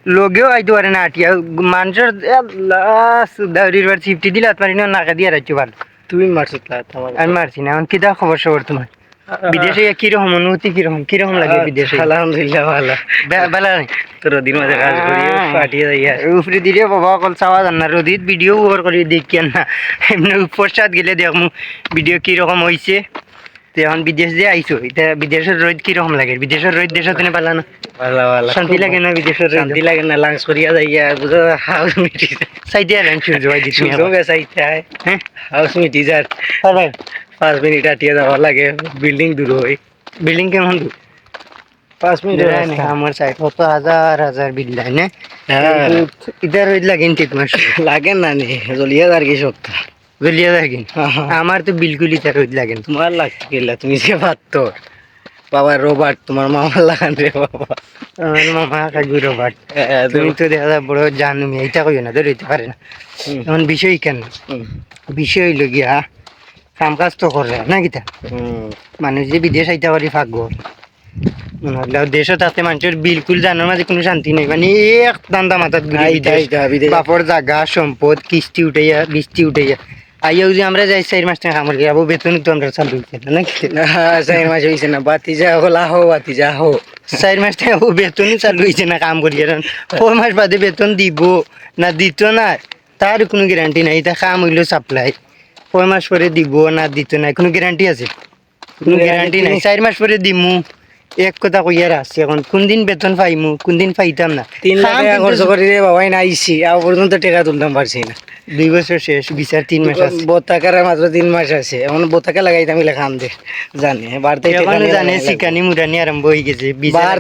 লগেও আইতে পারে না আটিয়া মানুষের দাউরির বার সিফটি দিলে হাত মারি না নাকা দিয়ে রাখছো ভালো। তুমি মারছো আমার আমি মারছি না। এখন কিতা খবর সবর তোমার? বিদেশে কিরকম অনুভূতি, কিরকম লাগে বিদেশে? আলহামদুলিল্লাহ ভালো। ভালো নাই তো রদির মাঝে কাজ করি পাঠিয়ে যাই উপরে দিলে বাবা অকল চাওয়া যান না, রোদিত ভিডিও ওভার করে দেখি না, এমনি পশ্চাৎ গেলে দেখমু ভিডিও কিরকম হয়েছে। তো এখন বিদেশ যে আইসো, এটা বিদেশের রোদ কিরকম লাগে? বিদেশের রোদ দেশের তুমি পালা না? ভালো ভালো শান্তি লাগে না বিদেশের রোদ? শান্তি লাগে না, লাংস করিয়া যাইয়া বুঝো হাউস মিটি চাইতে আলেন সূর্য ভাই দিচ্ছি চাইতে হয়। হ্যাঁ হাউস মিটি যার ভাই 5 মিনিট আটিয়ে যাওয়া লাগে, বিল্ডিং দূর হয়। বিল্ডিং কেমন দূর? 5 মিনিট আমার সাইড কত হাজার হাজার বিল্ডিং না, ইধার রোদ লাগে ঠিক মাস লাগে না নি জ্বলিয়া যার কি সত্য জ্বলিয়া থাকে। আমার তো বিলকুল ইধার রোদ লাগে না। তোমার লাগতে গেলা তুমি যে পারতো বাবা রোবট, তোমার মামা লাগান রে বাবা। আমার মামা কাকু রোবট, তুমি তো দেখা যায় বড় জানো এইটা কইও না, ধরে হইতে পারে না। এখন বিষয় কেন? বিষয় হইল গিয়া কাম কাজ তো করে না কিতা, মানুষ যে বিদেশ আইতে পারি ভাগ্য। দেশও তাতে মানুষের বিলকুল জানার মাঝে কোনো শান্তি নেই, মানে এক দান্দা মাথাত ঘুরে বাপর জাগা সম্পদ কিস্তি উঠাইয়া বৃষ্টি উঠাইয়া আইয়াও যে আমরা যাই 4 মাস টাকা আমার যাবো, বেতন তো আমরা চালু হইছে না নাকি? 4 মাস হয়েছে না, বাতি যা হো লাহো বাতি যা হো 4 মাস টাকা বেতনই চালু হয়েছে না কাম করিয়া। 4 মাস বাদে বেতন দিব না দিত না তার কোনো গ্যারান্টি নাই। এটা কাম হইলো সাপ্লাই, 4 মাস পরে দিব না দিত না কোনো গ্যারান্টি আছে? কোনো গ্যারান্টি নাই। 4 মাস পরে দিমু এক কথা কইয়ার আসছে, এখন কোন দিন বেতন পাইমু কোন দিন পাইতাম না। 3 লাখ টাকা খরচ করি রে বাবাই না আইছি, আজ পর্যন্ত টাকা তুলতাম পারছি না। 2 বছর শেষ, বিচার 3 মাস আছে। বোতাকার মাত্র 3 মাস আছে, এখন বোতাকা লাগাইতাম খান দে জানি বাড়তে জানে শিকানি মুরানি আরম্ভ হয়ে গেছে বিচার।